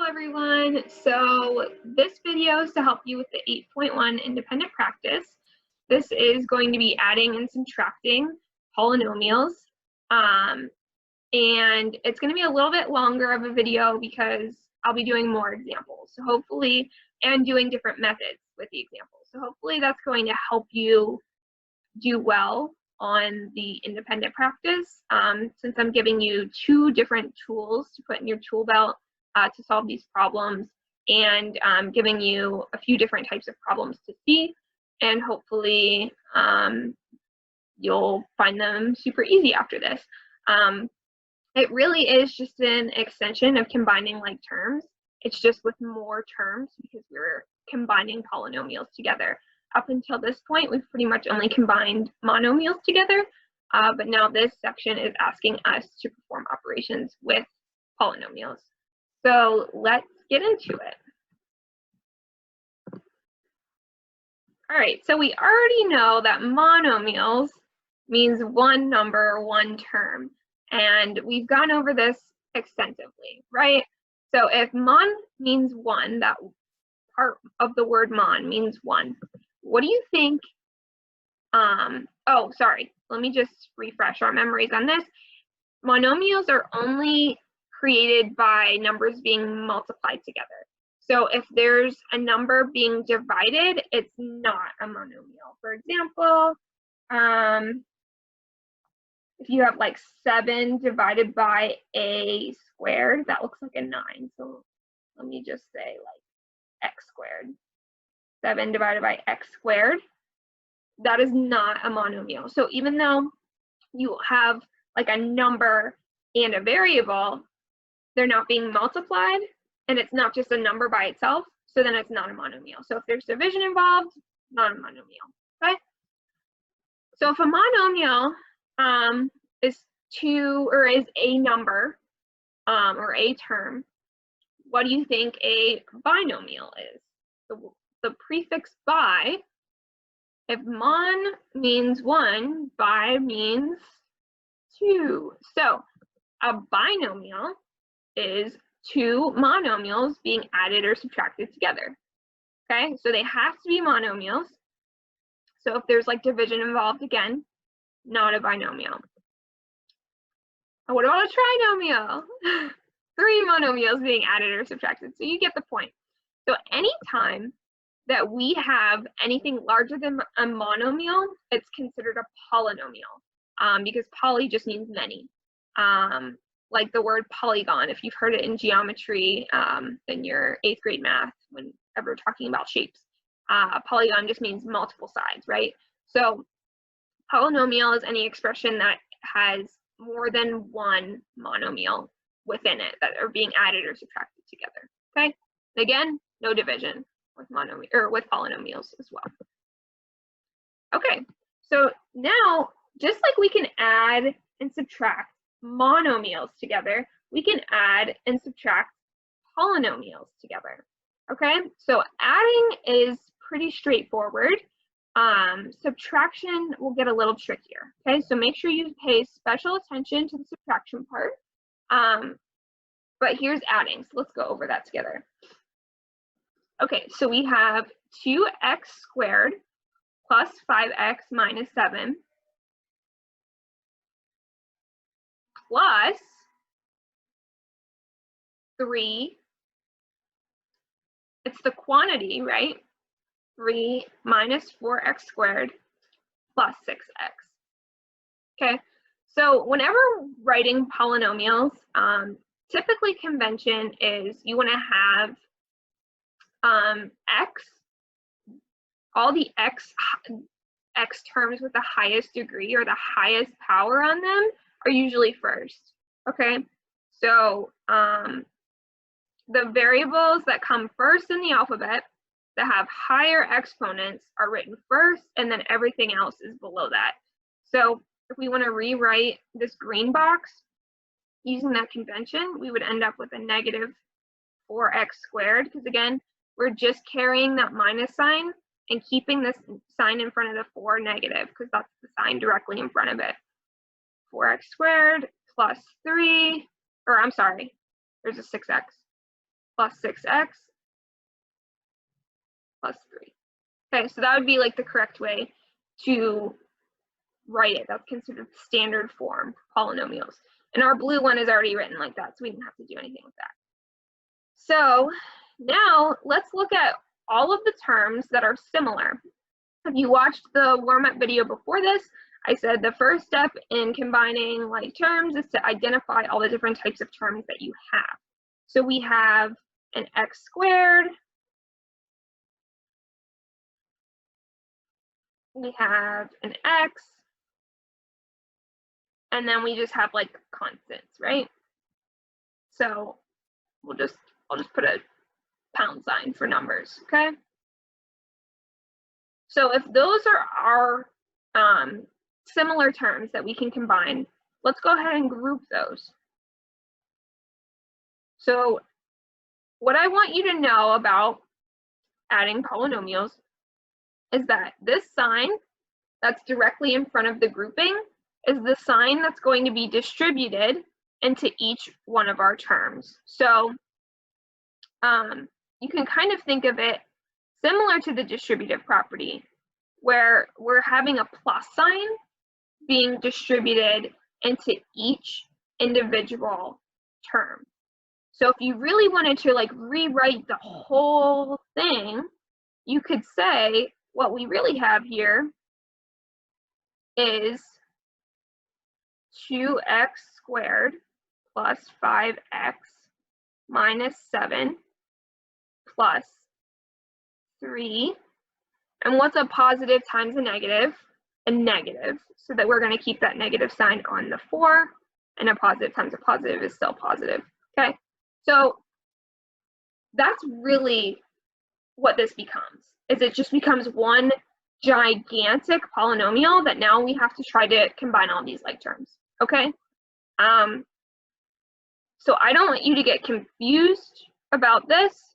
everyone. So this video is to help you with the 8.1 independent practice. This is going to be adding and subtracting polynomials. And it's going to be a little bit longer of a video because I'll be doing more examples. So hopefully, and doing different methods with the examples. So hopefully that's going to help you do well on the independent practice, since I'm giving you two different tools to put in your tool belt to solve these problems, and giving you a few different types of problems to see, and hopefully you'll find them super easy after this. It really is just an extension of combining like terms. It's just with more terms because we're combining polynomials together. Up until this point, we've pretty much only combined monomials together, but now this section is asking us to perform operations with polynomials. So let's get into it. All right, so we already know that monomials means one number, one term, and we've gone over this extensively, right? So if mon means one, that part of the word mon means one, what do you think? Oh, sorry, let me just refresh our memories on this. Monomials are only created by numbers being multiplied together. So if there's a number being divided, it's not a monomial. For example, if you have like 7 divided by a squared, that looks like a 9. So let me just say like x squared. 7 divided by x squared, that is not a monomial. So even though you have like a number and a variable, they're not being multiplied, and it's not just a number by itself, so then it's not a monomial. So if there's division involved, not a monomial, okay? So if a monomial is a number or a term, what do you think a binomial is? The prefix bi, if mon means 1, bi means 2. So a binomial is 2 monomials being added or subtracted together. Okay, so they have to be monomials. So if there's like division involved, again, not a binomial. And what about a trinomial? 3 monomials being added or subtracted. So you get the point. So anytime that we have anything larger than a monomial, it's considered a polynomial, because poly just means many. Like the word polygon, if you've heard it in geometry in your 8th grade math, whenever we're talking about shapes, polygon just means multiple sides, right? So polynomial is any expression that has more than one monomial within it that are being added or subtracted together. Okay, again, no division with polynomials as well. Okay, so now just like we can add and subtract monomials together, we can add and subtract polynomials together. Okay, so adding is pretty straightforward. Subtraction will get a little trickier. Okay, so make sure you pay special attention to the subtraction part. But here's adding, so let's go over that together. Okay, so we have 2x squared plus 5x minus 7 plus 3, it's the quantity, right? 3 minus 4x squared plus 6x. Okay, so whenever writing polynomials, typically convention is you want to have x, all the x terms with the highest degree or the highest power on them are usually first. Okay, so the variables that come first in the alphabet that have higher exponents are written first, and then everything else is below that. So if we want to rewrite this green box using that convention, we would end up with a negative 4x squared, because again, we're just carrying that minus sign and keeping this sign in front of the 4 negative, because that's the sign directly in front of it. 4x squared plus 3, or I'm sorry, there's a 6x. plus 6x plus 3. Okay, so that would be like the correct way to write it. That's considered standard form polynomials. And our blue one is already written like that, so we didn't have to do anything with that. So now let's look at all of the terms that are similar. If you watched the warm-up video before this, I said the first step in combining like terms is to identify all the different types of terms that you have. So we have an x squared, we have an x, and then we just have like constants, right? So I'll just put a pound sign for numbers, okay? So if those are our similar terms that we can combine, let's go ahead and group those. So what I want you to know about adding polynomials is that this sign that's directly in front of the grouping is the sign that's going to be distributed into each one of our terms. So you can kind of think of it similar to the distributive property, where we're having a plus sign being distributed into each individual term. So if you really wanted to like rewrite the whole thing, you could say what we really have here is 2x squared plus 5x minus 7 plus 3. And what's a positive times a negative? A negative. So that we're going to keep that negative sign on the 4, and a positive times a positive is still positive. Okay, so that's really what this becomes, is it just becomes one gigantic polynomial that now we have to try to combine all these like terms. Okay, so I don't want you to get confused about this.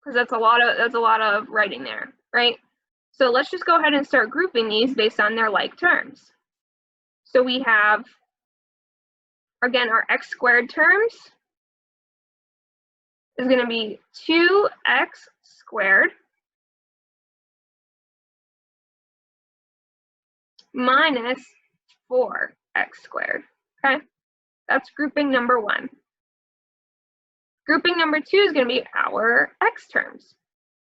Because that's a lot of writing there, right? So let's just go ahead and start grouping these based on their like terms. So we have, again, our x squared terms is going to be 2x squared minus 4x squared. Okay, that's grouping number 1. Grouping number 2 is going to be our x terms.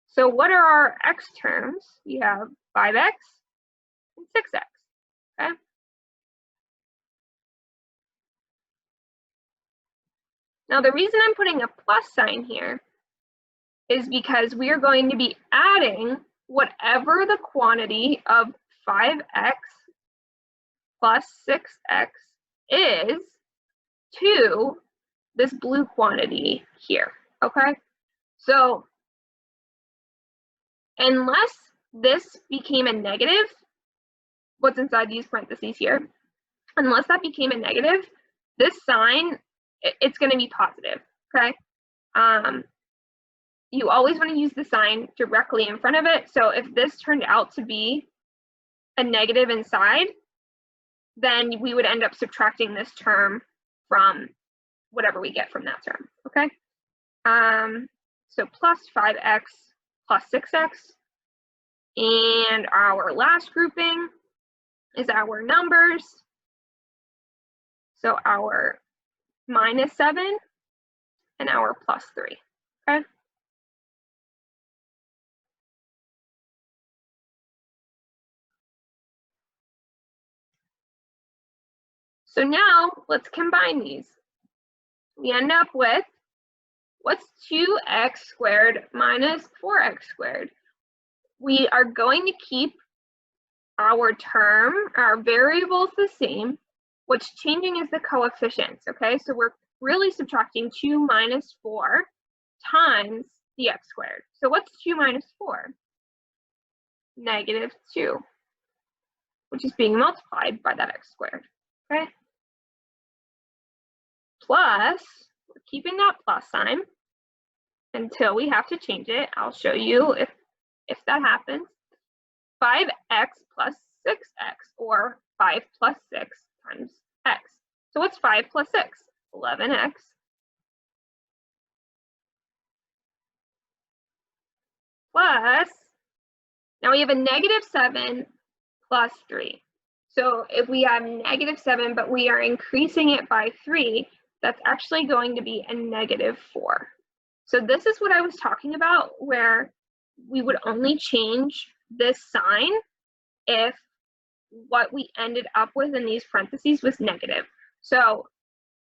So what are our x terms? We have 5x and 6x. Okay. Now the reason I'm putting a plus sign here is because we are going to be adding whatever the quantity of 5x plus 6x is to this blue quantity here, okay? So unless this became a negative, what's inside these parentheses here, unless that became a negative, this sign, it's going to be positive, okay? You always want to use the sign directly in front of it. So if this turned out to be a negative inside, then we would end up subtracting this term from whatever we get from that term, okay? So plus 5x plus 6x. And our last grouping is our numbers. So our minus 7 and our plus 3, okay? So now let's combine these. We end up with, what's 2x squared minus 4x squared? We are going to keep our term, our variables the same. What's changing is the coefficients, okay? So we're really subtracting 2 minus 4 times the x squared. So what's 2 minus 4? Negative 2, which is being multiplied by that x squared, okay? Plus, we're keeping that plus sign until we have to change it. I'll show you if that happens. 5x plus 6x, or 5 plus 6 times x. So So what's 5 plus 6? 11x. Plus, now we have a negative 7 plus 3. So if we have negative 7, but we are increasing it by 3, that's actually going to be a negative 4. So this is what I was talking about, where we would only change this sign if what we ended up with in these parentheses was negative. So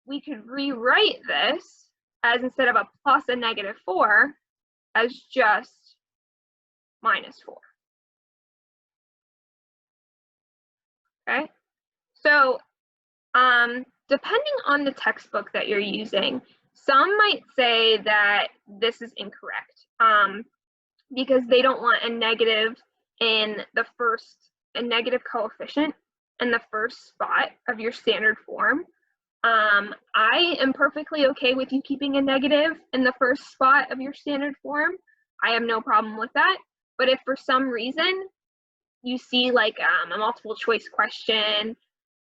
we could rewrite this as, instead of a plus a negative 4, as just minus 4. Okay, so depending on the textbook that you're using, some might say that this is incorrect because they don't want a negative in the first, a negative coefficient in the first spot of your standard form. I am perfectly okay with you keeping a negative in the first spot of your standard form. I have no problem with that. But if for some reason you see like a multiple choice question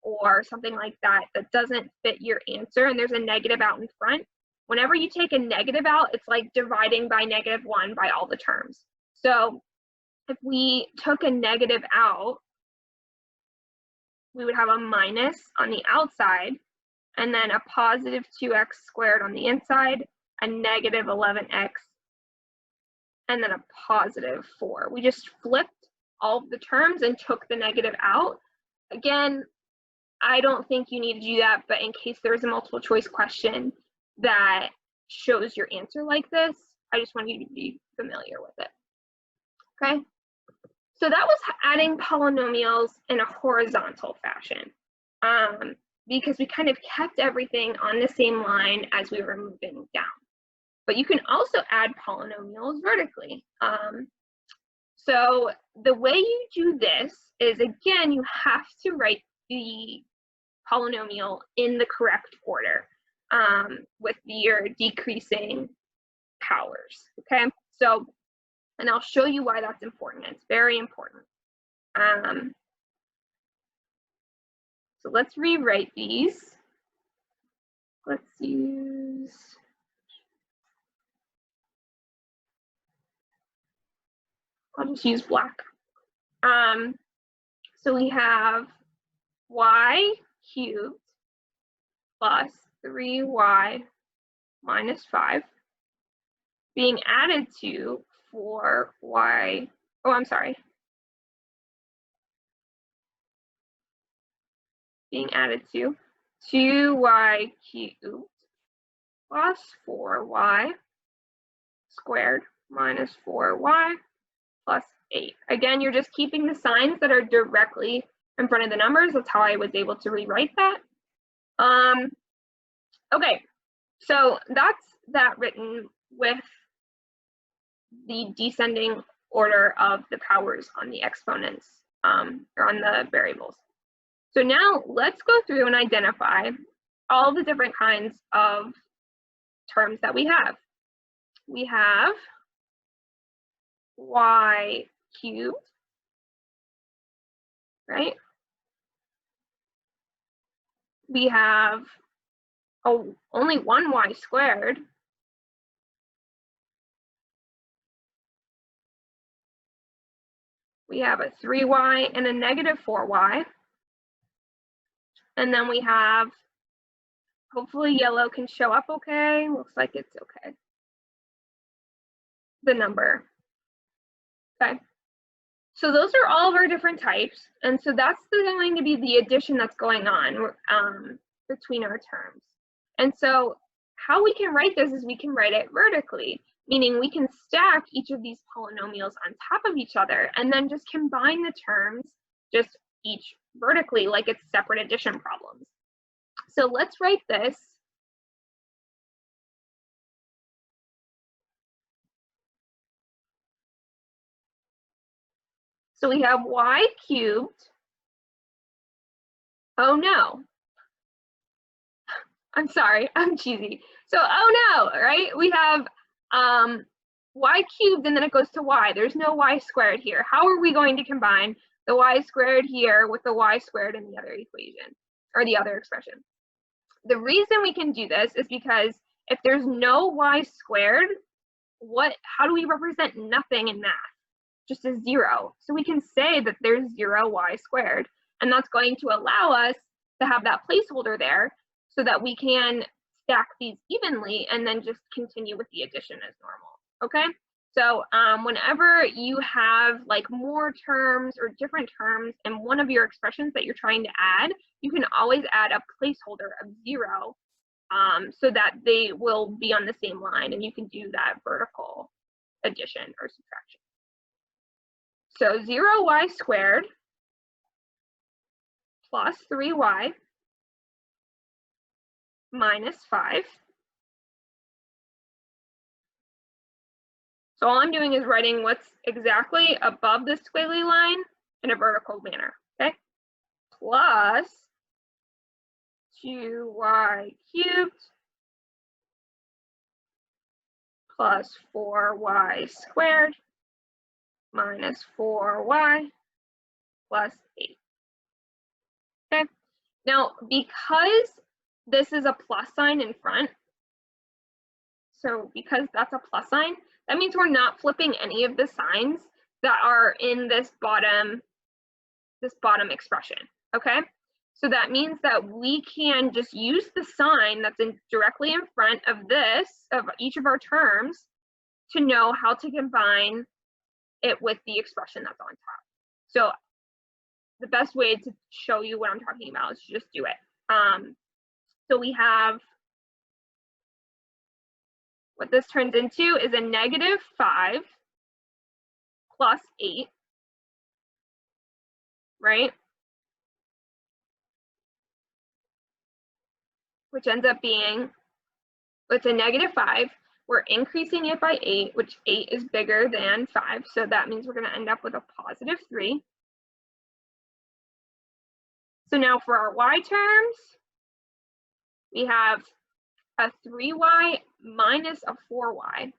or something like that that doesn't fit your answer and there's a negative out in front, whenever you take a negative out, it's like dividing by -1 by all the terms. So if we took a negative out, we would have a minus on the outside, and then a positive 2x squared on the inside, a negative 11x, and then a positive 4. We just flipped all of the terms and took the negative out. Again, I don't think you need to do that, but in case there is a multiple choice question that shows your answer like this, I just want you to be familiar with it. Okay, so that was adding polynomials in a horizontal fashion, because we kind of kept everything on the same line as we were moving down. But you can also add polynomials vertically. So the way you do this is, again, you have to write the polynomial in the correct order with your decreasing powers, okay? So, and I'll show you why that's important. It's very important. So let's rewrite these. Let's use, I'll just use black. So we have y cubed plus 3y minus 5 being added to 4y, oh, I'm sorry, being added to 2y cubed plus 4y squared minus 4y plus 8. Again, you're just keeping the signs that are directly in front of the numbers. That's how I was able to rewrite that. Okay, so that's that written with the descending order of the powers on the exponents, or on the variables. So now let's go through and identify all the different kinds of terms that we have. We have y cubed, right? We have only one y squared. We have a 3y and a negative 4y. And then we have, hopefully yellow can show up okay. Looks like it's okay. The number. Okay. So those are all of our different types. And so that's going to be the addition that's going on between our terms. And so how we can write this is we can write it vertically, meaning we can stack each of these polynomials on top of each other and then just combine the terms just each vertically like it's separate addition problems. So let's write this. So we have y cubed. Oh no. I'm sorry, I'm cheesy. So, oh no, right? We have y cubed and then it goes to y. There's no y squared here. How are we going to combine the y squared here with the y squared in the other equation or the other expression? the reason we can do this is because if there's no y squared, how do we represent nothing in math? Just a 0. So we can say that there's 0 y squared, and that's going to allow us to have that placeholder there so that we can stack these evenly and then just continue with the addition as normal. Okay, so whenever you have like more terms or different terms in one of your expressions that you're trying to add, you can always add a placeholder of 0 so that they will be on the same line, and you can do that vertical addition or subtraction. So 0y squared plus 3y minus 5. So all I'm doing is writing what's exactly above the squiggly line in a vertical manner, okay? Plus 2y cubed plus 4y squared minus 4y plus 8. Okay, now because this is a plus sign in front, so because that's a plus sign, that means we're not flipping any of the signs that are in this bottom expression, okay? So that means that we can just use the sign that's directly in front of each of our terms to know how to combine it with the expression that's on top. So the best way to show you what I'm talking about is to just do it. So we have, what this turns into is a negative 5 plus 8, right? Which ends up being, it's a negative 5. We're increasing it by 8, which 8 is bigger than 5. So that means we're going to end up with a positive 3. So now for our y terms, we have a 3y minus a 4y.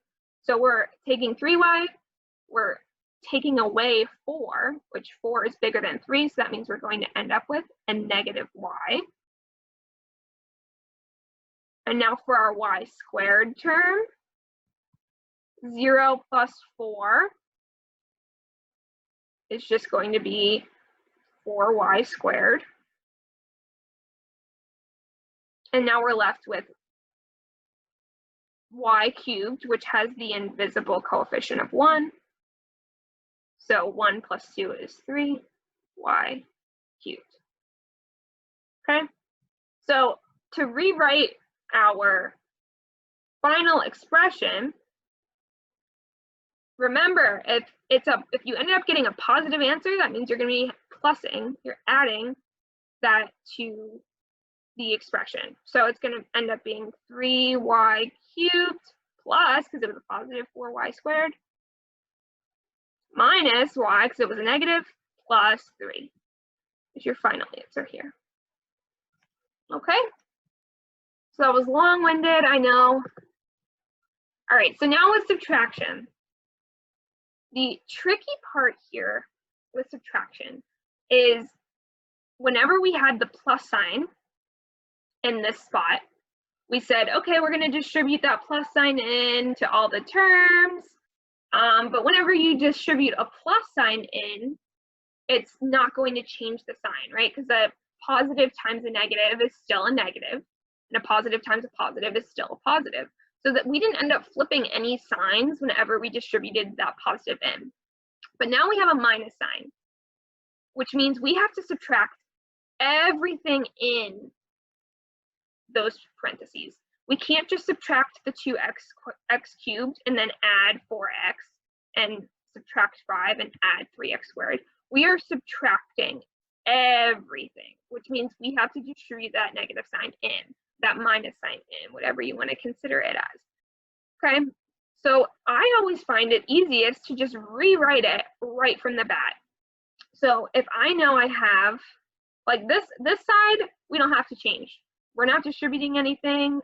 So we're taking 3y, we're taking away 4, which 4 is bigger than 3, so that means we're going to end up with a negative y. And now for our y squared term, 0 plus 4 is just going to be 4y squared. And now we're left with y cubed, which has the invisible coefficient of 1. So 1 plus 2 is 3, y cubed. Okay, so to rewrite our final expression, remember, if you ended up getting a positive answer, that means you're going to be plussing, you're adding that to the expression. So it's going to end up being 3y cubed plus, because it was a positive, 4y squared, minus y, because it was a negative, plus 3 is your final answer here. Okay, so that was long-winded, I know. All right, so now with subtraction. The tricky part here with subtraction is whenever we had the plus sign in this spot, we said, okay, we're going to distribute that plus sign in to all the terms. But whenever you distribute a plus sign in, it's not going to change the sign, right? Because a positive times a negative is still a negative, and a positive times a positive is still a positive. So that we didn't end up flipping any signs whenever we distributed that positive in. But now we have a minus sign, which means we have to subtract everything in those parentheses. We can't just subtract the 2x cubed and then add 4x and subtract 5 and add 3x squared. We are subtracting everything, which means we have to distribute that negative sign in, that minus sign in, whatever you want to consider it as. Okay, so I always find it easiest to just rewrite it right from the bat. So if I know I have, like this side, we don't have to change. We're not distributing anything,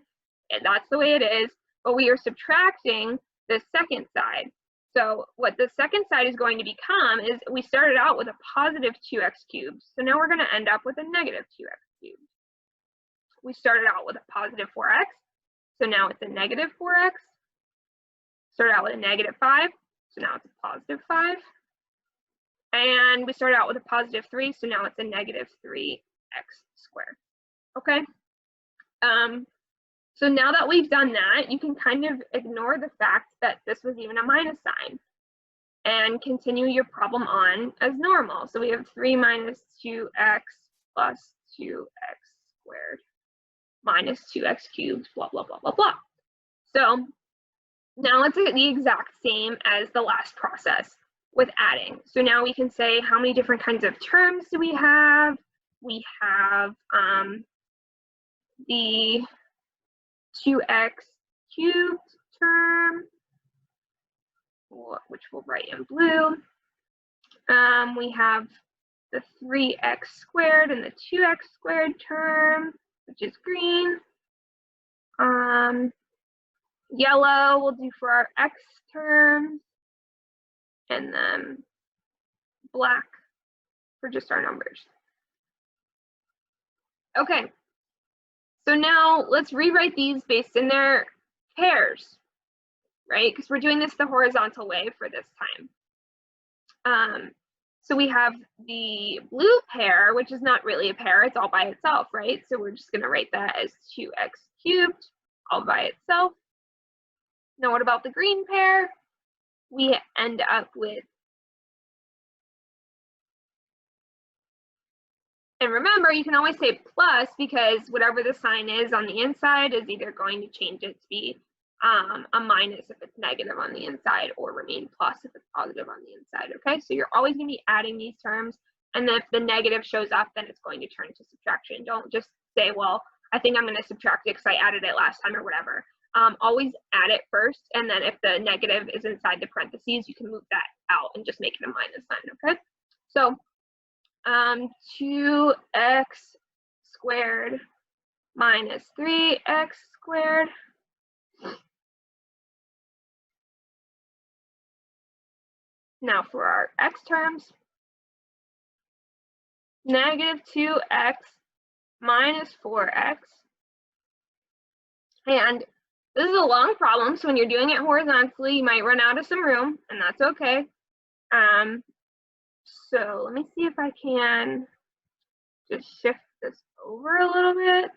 and that's the way it is, but we are subtracting the second side. So what the second side is going to become is, we started out with a positive 2x cubed, so now we're going to end up with a negative 2x cubed. we started out with a positive 4x, so now it's a negative 4x. Started out with a negative 5, so now it's a positive 5. And we started out with a positive 3, so now it's a negative 3x squared. Okay. So now that we've done that, you can kind of ignore the fact that this was even a minus sign and continue your problem on as normal. So we have 3 minus 2x plus 2x squared minus 2x cubed, blah, blah, blah, blah, blah. So now it's the exact same as the last process with adding. So now we can say how many different kinds of terms do we have? We have the 2x cubed term, which we'll write in blue. We have the 3x squared and the 2x squared term, which is green. Yellow we'll do for our x terms, and then black for just our numbers. Okay, so now let's rewrite these based in their pairs, right? Because we're doing this the horizontal way for this time. So we have the blue pair, which is not really a pair, it's all by itself, right? So we're just going to write that as 2x cubed all by itself. Now what about the green pair? We end up with, and remember, you can always say plus because whatever the sign is on the inside is either going to change it to be a minus if it's negative on the inside, or remain plus if it's positive on the inside, okay? So you're always going to be adding these terms, and then if the negative shows up, then it's going to turn to subtraction. Don't just say, well, I think I'm going to subtract it because I added it last time or whatever. Always add it first, and then if the negative is inside the parentheses, you can move that out and just make it a minus sign, okay? So 2x squared minus 3x squared now for our x terms, negative 2x minus 4x. And this is a long problem, so when you're doing it horizontally, you might run out of some room, and that's okay. So let me see if I can just shift this over a little bit.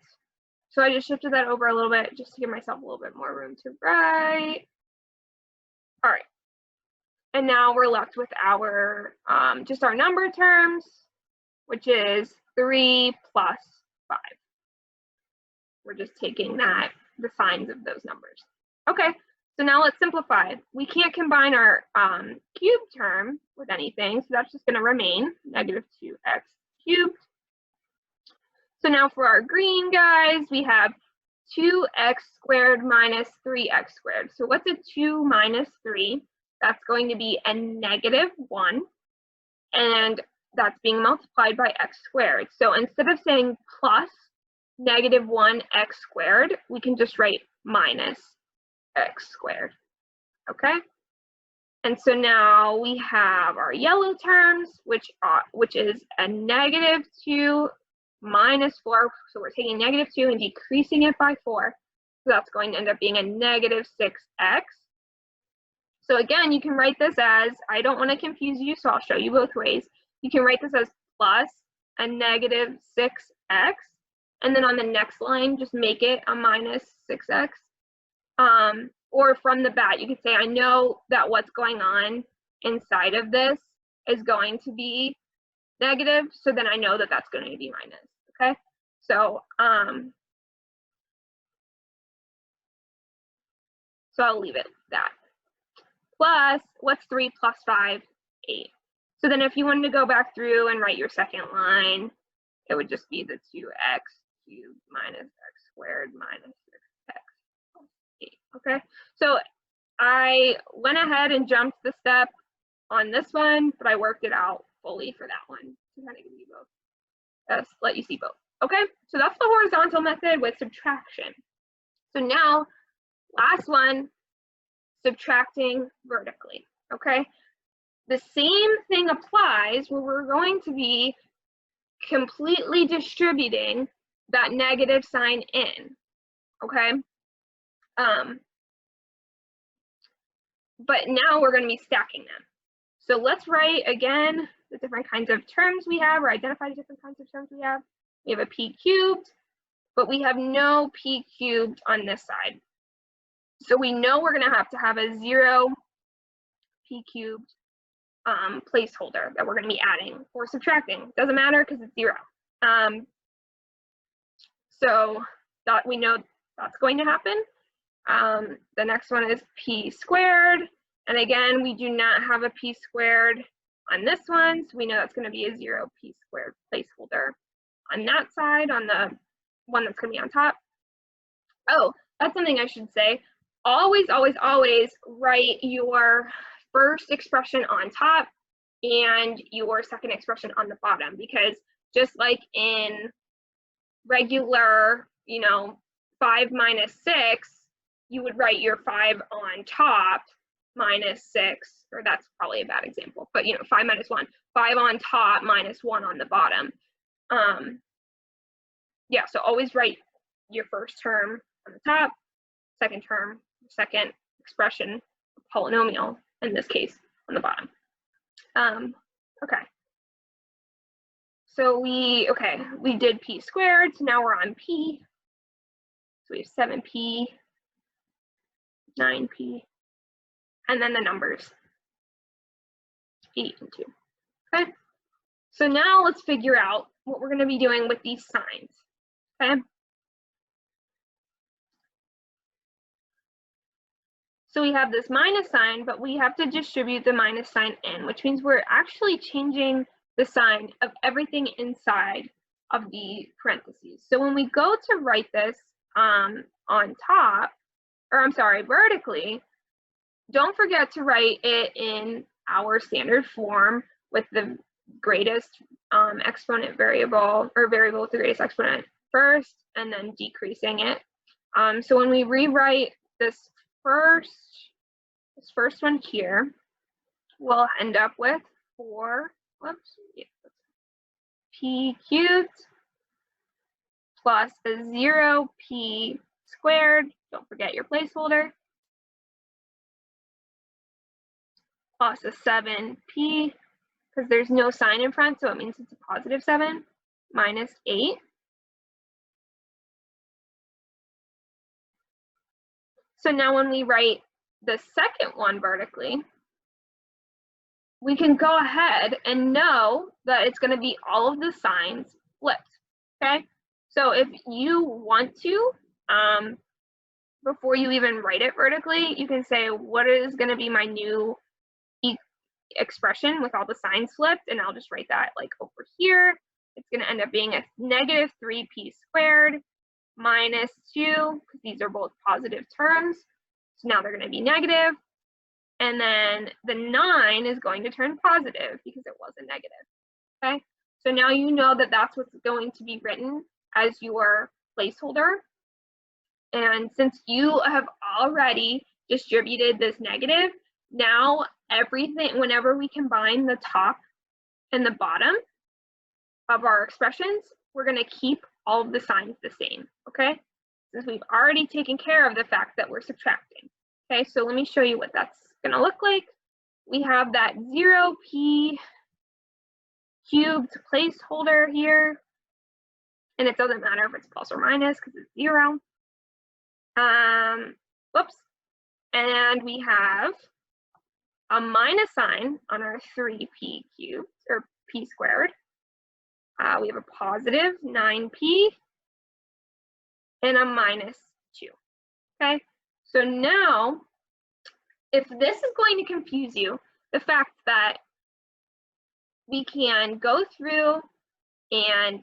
So I just shifted that over a little bit just to give myself a little bit more room to write. All right. And now we're left with our, just our number terms, which is 3 plus 5. We're just taking that, the signs of those numbers. Okay, so now let's simplify. We can't combine our cube term with anything, so that's just going to remain negative 2x cubed. So now for our green guys, we have 2x squared minus 3x squared. So what's a 2 minus 3? That's going to be a negative 1, and that's being multiplied by x squared. So instead of saying plus negative 1x squared, we can just write minus x squared, okay? And so now we have our yellow terms, which is a negative 2 minus 4. So we're taking negative 2 and decreasing it by 4. So that's going to end up being a negative 6x. So again, you can write this as, I don't want to confuse you, so I'll show you both ways. You can write this as plus a negative 6x. And then on the next line, just make it a minus 6x. Or from the bat, you could say, I know that what's going on inside of this is going to be negative, so then I know that that's going to be minus, okay? So, so I'll leave it that. Plus, what's 3 plus 5? 8. So then if you wanted to go back through and write your second line, it would just be the 2x cubed minus x squared minus 6x plus 8, okay? So I went ahead and jumped the step on this one, but I worked it out fully for that one to kind of give you both, let you see both, okay? So that's the horizontal method with subtraction. So now, last one, subtracting vertically, okay? The same thing applies where we're going to be completely distributing that negative sign in, okay? But now we're going to be stacking them. So let's write again the different kinds of terms we have, or identify the different kinds of terms we have. We have a p cubed, but we have no p cubed on this side. So we know we're going to have a 0 p cubed placeholder that we're going to be adding or subtracting. Doesn't matter because it's 0. So that we know that's going to happen. The next one is p squared. And again, we do not have a p squared on this one. So we know that's going to be a 0 p squared placeholder on that side, on the one that's going to be on top. Oh, that's something I should say. Always, always, always write your first expression on top and your second expression on the bottom, because just like in regular, 5 minus 6, you would write your 5 on top minus 6, or that's probably a bad example, but 5 minus 1, 5 on top minus 1 on the bottom. Yeah, so always write your first term on the top, second term, second expression, polynomial, in this case, on the bottom. Okay. So we did p squared, so now we're on p. So we have 7p, 9p, and then the numbers, 8 and 2. Okay. So now let's figure out what we're going to be doing with these signs. Okay. So we have this minus sign, but we have to distribute the minus sign in, which means we're actually changing the sign of everything inside of the parentheses. So when we go to write this on top, or I'm sorry, vertically, don't forget to write it in our standard form with the greatest exponent variable, or variable with the greatest exponent first, and then decreasing it. So when we rewrite this first one here, we'll end up with p cubed plus a 0p squared, don't forget your placeholder, plus a 7p, because there's no sign in front, so it means it's a positive 7, minus 8. So now when we write the second one vertically, we can go ahead and know that it's going to be all of the signs flipped. Okay, so if you want to, before you even write it vertically, you can say, what is going to be my new expression with all the signs flipped? And I'll just write that like over here. It's going to end up being a negative 3p squared minus 2, because these are both positive terms. So now they're going to be negative. And then the 9 is going to turn positive because it was a negative. Okay, so now you know that that's what's going to be written as your placeholder. And since you have already distributed this negative, now everything, whenever we combine the top and the bottom of our expressions, we're going to keep all of the signs the same. Okay, since we've already taken care of the fact that we're subtracting. Okay, so let me show you what that's going to look like. We have that 0p cubed placeholder here, and it doesn't matter if it's plus or minus because it's 0. Whoops. And we have a minus sign on our 3p cubed, or p squared. We have a positive 9p and a minus 2. Okay, so now, if this is going to confuse you, the fact that we can go through and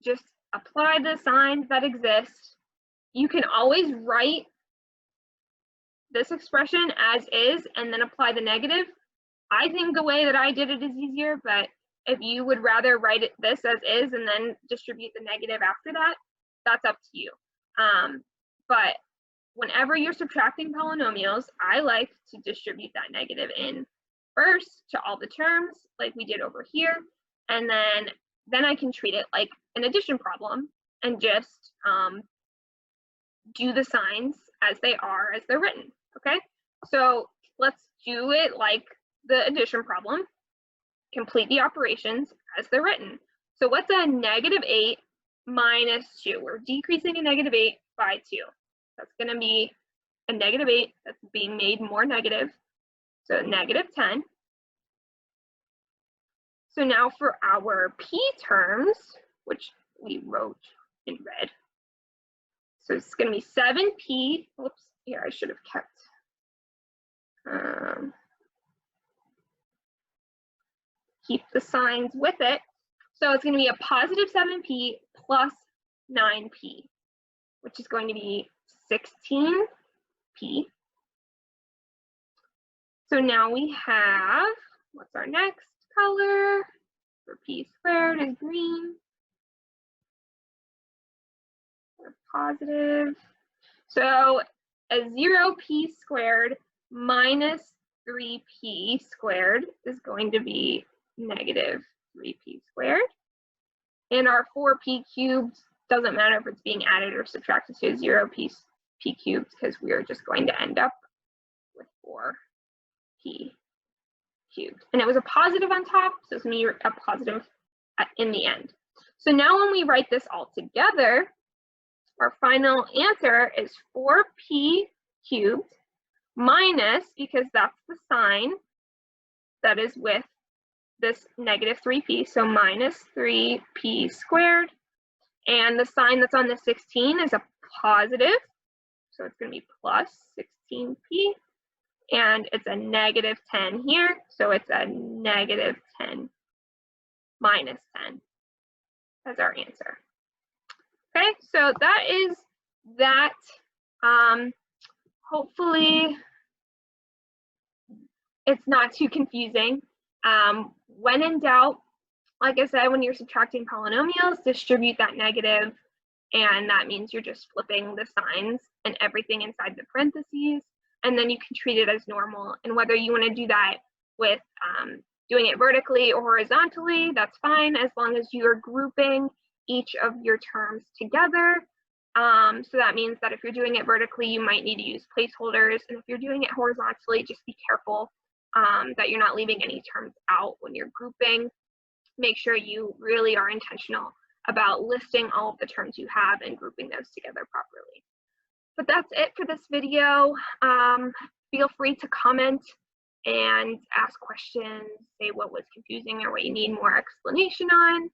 just apply the signs that exist, you can always write this expression as is and then apply the negative. I think the way that I did it is easier, but if you would rather write this as is and then distribute the negative after that, that's up to you. But whenever you're subtracting polynomials, I like to distribute that negative in first to all the terms, like we did over here, and then I can treat it like an addition problem and just do the signs as they are, as they're written, okay? So let's do it like the addition problem. Complete the operations as they're written. So what's a -8 minus 2? We're decreasing a -8 by 2. That's going to be a -8 that's being made more negative. So -10. So now for our p terms, which we wrote in red. So it's going to be 7p. Whoops, here I should have kept. Keep the signs with it. So it's going to be a positive 7p plus 9p, which is going to be 16p. So now we have, what's our next color? For p squared is green. Positive. So a 0p squared minus 3p squared is going to be -3p squared. And our 4p cubed doesn't matter if it's being added or subtracted to 0p cubed, because we are just going to end up with 4p cubed. And it was a positive on top, so it's going to be a positive in the end. So now when we write this all together, our final answer is 4p cubed minus, because that's the sign that is with this -3p, so minus 3p squared. And the sign that's on the 16 is a positive, so it's going to be plus 16p. And it's a -10 here, so it's a -10 minus 10 as our answer. Okay, so that is that. Hopefully it's not too confusing. When in doubt, like I said, when you're subtracting polynomials, distribute that negative, and that means you're just flipping the signs and everything inside the parentheses, and then you can treat it as normal. And whether you want to do that with doing it vertically or horizontally, that's fine, as long as you are grouping each of your terms together. So that means that if you're doing it vertically, you might need to use placeholders, and if you're doing it horizontally, just be careful that you're not leaving any terms out when you're grouping. Make sure you really are intentional about listing all of the terms you have and grouping those together properly. But that's it for this video. Feel free to comment and ask questions, say what was confusing or what you need more explanation on.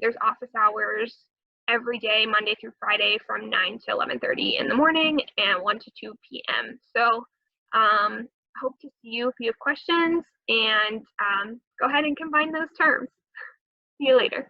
There's office hours every day, Monday through Friday, from 9 to 11:30 in the morning and 1 to 2 p.m. So hope to see you if you have questions, and go ahead and combine those terms. See you later.